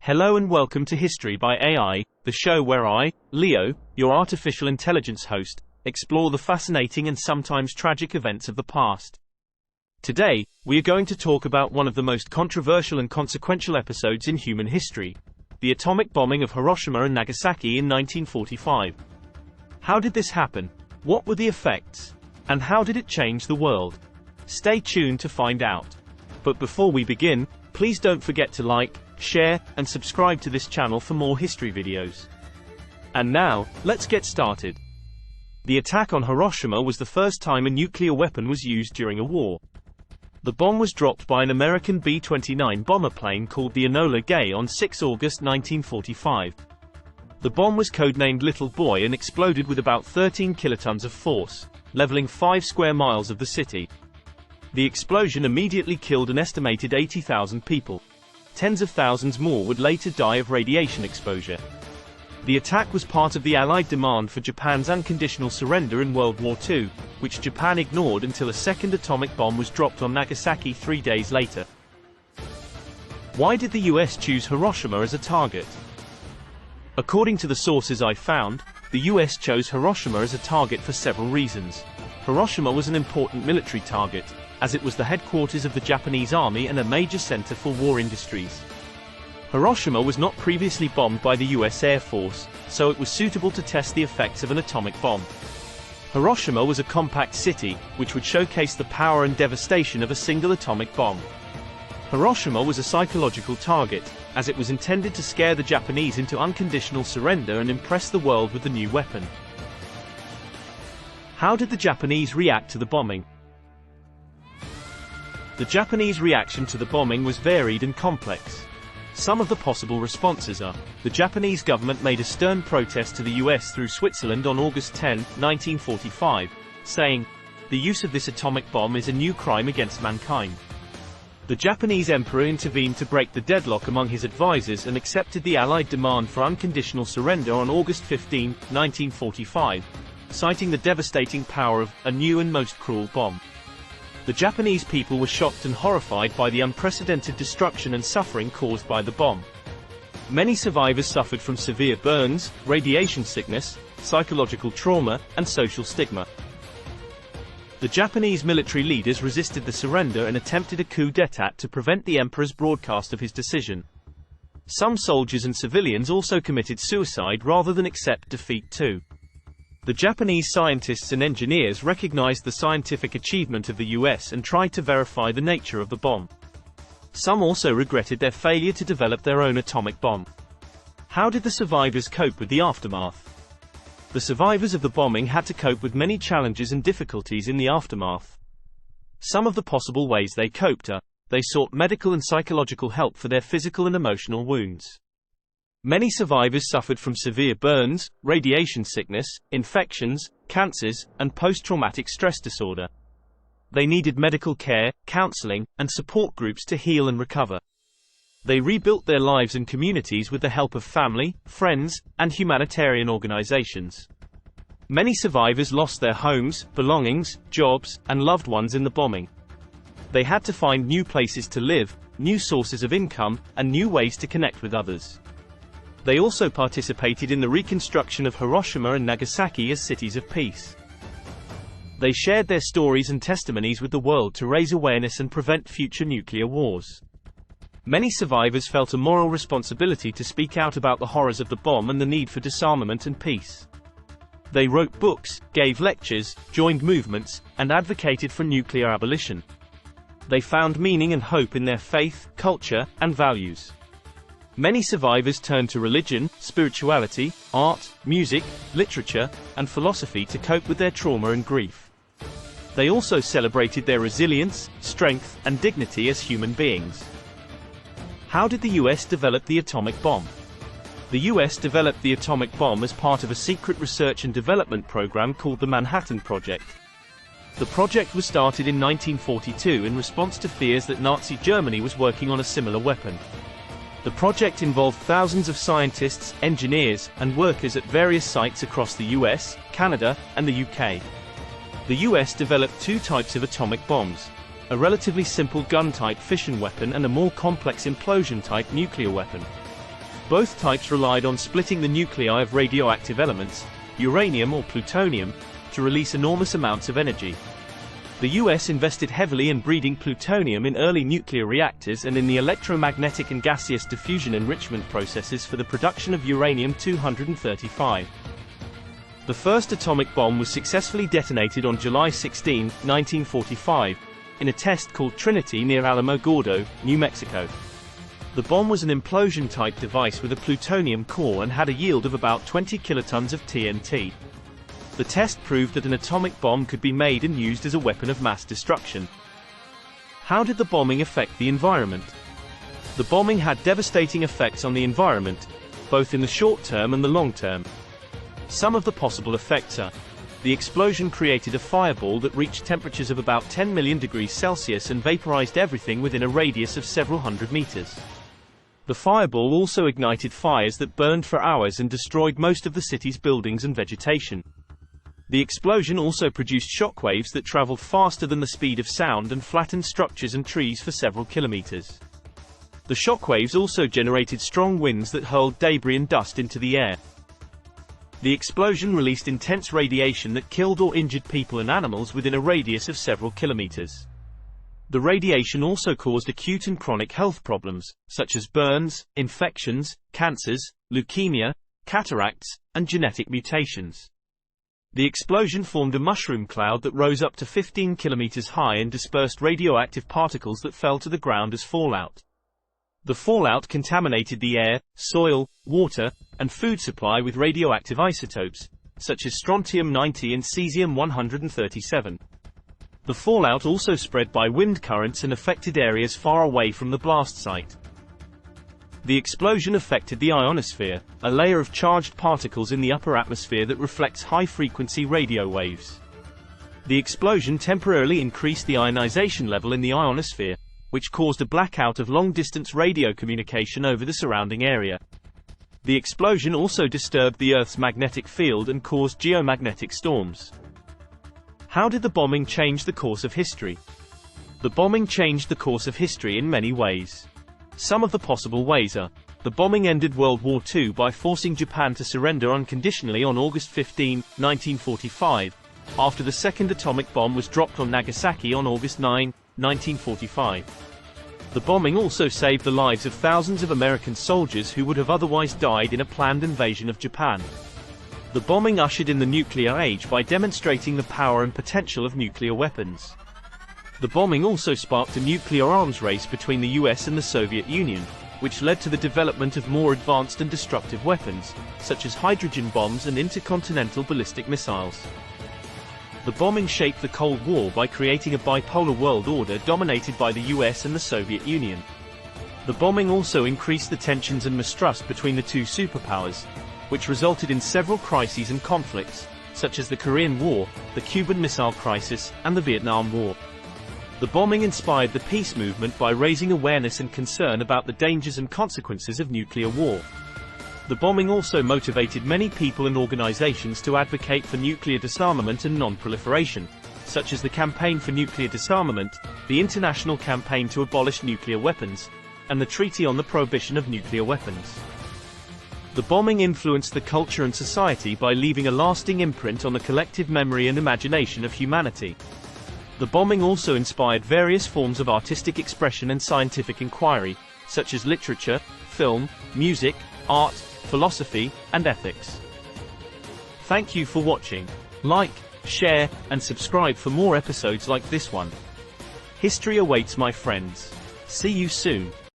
Hello and welcome to History by AI, the show where I, Leo, your artificial intelligence host, explore the fascinating and sometimes tragic events of the past. Today, we are going to talk about one of the most controversial and consequential episodes in human history, the atomic bombing of Hiroshima and Nagasaki in 1945. How did this happen? What were the effects? And how did it change the world? Stay tuned to find out. But before we begin, please don't forget to like, share, and subscribe to this channel for more history videos. And now, let's get started. The attack on Hiroshima was the first time a nuclear weapon was used during a war. The bomb was dropped by an American B-29 bomber plane called the Enola Gay on 6 August 1945. The bomb was codenamed Little Boy and exploded with about 13 kilotons of force, leveling 5 square miles of the city. The explosion immediately killed an estimated 80,000 people. Tens of thousands more would later die of radiation exposure. The attack was part of the Allied demand for Japan's unconditional surrender in World War II, which Japan ignored until a second atomic bomb was dropped on Nagasaki 3 days later. Why did the US choose Hiroshima as a target? According to the sources I found, the US chose Hiroshima as a target for several reasons. Hiroshima was an important military target, as it was the headquarters of the Japanese army and a major center for war industries. Hiroshima was not previously bombed by the US Air Force, so it was suitable to test the effects of an atomic bomb. Hiroshima was a compact city, which would showcase the power and devastation of a single atomic bomb. Hiroshima was a psychological target, as it was intended to scare the Japanese into unconditional surrender and impress the world with the new weapon. How did the Japanese react to the bombing? The Japanese reaction to the bombing was varied and complex. Some of the possible responses are: the Japanese government made a stern protest to the US through Switzerland on August 10, 1945, saying, "The use of this atomic bomb is a new crime against mankind." The Japanese emperor intervened to break the deadlock among his advisors and accepted the Allied demand for unconditional surrender on August 15, 1945, citing the devastating power of a new and most cruel bomb. The Japanese people were shocked and horrified by the unprecedented destruction and suffering caused by the bomb. Many survivors suffered from severe burns, radiation sickness, psychological trauma, and social stigma. The Japanese military leaders resisted the surrender and attempted a coup d'état to prevent the emperor's broadcast of his decision. Some soldiers and civilians also committed suicide rather than accept defeat too. The Japanese scientists and engineers recognized the scientific achievement of the US and tried to verify the nature of the bomb. Some also regretted their failure to develop their own atomic bomb. How did the survivors cope with the aftermath? The survivors of the bombing had to cope with many challenges and difficulties in the aftermath. Some of the possible ways they coped are: they sought medical and psychological help for their physical and emotional wounds. Many survivors suffered from severe burns, radiation sickness, infections, cancers, and post-traumatic stress disorder. They needed medical care, counseling, and support groups to heal and recover. They rebuilt their lives and communities with the help of family, friends, and humanitarian organizations. Many survivors lost their homes, belongings, jobs, and loved ones in the bombing. They had to find new places to live, new sources of income, and new ways to connect with others. They also participated in the reconstruction of Hiroshima and Nagasaki as cities of peace. They shared their stories and testimonies with the world to raise awareness and prevent future nuclear wars. Many survivors felt a moral responsibility to speak out about the horrors of the bomb and the need for disarmament and peace. They wrote books, gave lectures, joined movements, and advocated for nuclear abolition. They found meaning and hope in their faith, culture, and values. Many survivors turned to religion, spirituality, art, music, literature, and philosophy to cope with their trauma and grief. They also celebrated their resilience, strength, and dignity as human beings. How did the US develop the atomic bomb? The US developed the atomic bomb as part of a secret research and development program called the Manhattan Project. The project was started in 1942 in response to fears that Nazi Germany was working on a similar weapon. The project involved thousands of scientists, engineers, and workers at various sites across the US, Canada, and the UK. The US developed two types of atomic bombs: a relatively simple gun-type fission weapon and a more complex implosion-type nuclear weapon. Both types relied on splitting the nuclei of radioactive elements, uranium or plutonium, to release enormous amounts of energy. The US invested heavily in breeding plutonium in early nuclear reactors and in the electromagnetic and gaseous diffusion enrichment processes for the production of uranium-235. The first atomic bomb was successfully detonated on July 16, 1945, in a test called Trinity near Alamogordo, New Mexico. The bomb was an implosion-type device with a plutonium core and had a yield of about 20 kilotons of TNT. The test proved that an atomic bomb could be made and used as a weapon of mass destruction. How did the bombing affect the environment? The bombing had devastating effects on the environment, both in the short term and the long term. Some of the possible effects are: the explosion created a fireball that reached temperatures of about 10 million degrees Celsius and vaporized everything within a radius of several hundred meters. The fireball also ignited fires that burned for hours and destroyed most of the city's buildings and vegetation. The explosion also produced shockwaves that traveled faster than the speed of sound and flattened structures and trees for several kilometers. The shockwaves also generated strong winds that hurled debris and dust into the air. The explosion released intense radiation that killed or injured people and animals within a radius of several kilometers. The radiation also caused acute and chronic health problems, such as burns, infections, cancers, leukemia, cataracts, and genetic mutations. The explosion formed a mushroom cloud that rose up to 15 kilometers high and dispersed radioactive particles that fell to the ground as fallout. The fallout contaminated the air, soil, water, and food supply with radioactive isotopes, such as strontium-90 and cesium-137. The fallout also spread by wind currents and affected areas far away from the blast site. The explosion affected the ionosphere, a layer of charged particles in the upper atmosphere that reflects high-frequency radio waves. The explosion temporarily increased the ionization level in the ionosphere, which caused a blackout of long-distance radio communication over the surrounding area. The explosion also disturbed the Earth's magnetic field and caused geomagnetic storms. How did the bombing change the course of history? The bombing changed the course of history in many ways. Some of the possible ways are: the bombing ended World War II by forcing Japan to surrender unconditionally on August 15, 1945, after the second atomic bomb was dropped on Nagasaki on August 9, 1945. The bombing also saved the lives of thousands of American soldiers who would have otherwise died in a planned invasion of Japan. The bombing ushered in the nuclear age by demonstrating the power and potential of nuclear weapons. The bombing also sparked a nuclear arms race between the US and the Soviet Union, which led to the development of more advanced and destructive weapons, such as hydrogen bombs and intercontinental ballistic missiles. The bombing shaped the Cold War by creating a bipolar world order dominated by the US and the Soviet Union. The bombing also increased the tensions and mistrust between the two superpowers, which resulted in several crises and conflicts, such as the Korean War, the Cuban Missile Crisis, and the Vietnam War. The bombing inspired the peace movement by raising awareness and concern about the dangers and consequences of nuclear war. The bombing also motivated many people and organizations to advocate for nuclear disarmament and non-proliferation, such as the Campaign for Nuclear Disarmament, the International Campaign to Abolish Nuclear Weapons, and the Treaty on the Prohibition of Nuclear Weapons. The bombing influenced the culture and society by leaving a lasting imprint on the collective memory and imagination of humanity. The bombing also inspired various forms of artistic expression and scientific inquiry, such as literature, film, music, art, philosophy, and ethics. Thank you for watching. Like, share, and subscribe for more episodes like this one. History awaits, my friends. See you soon.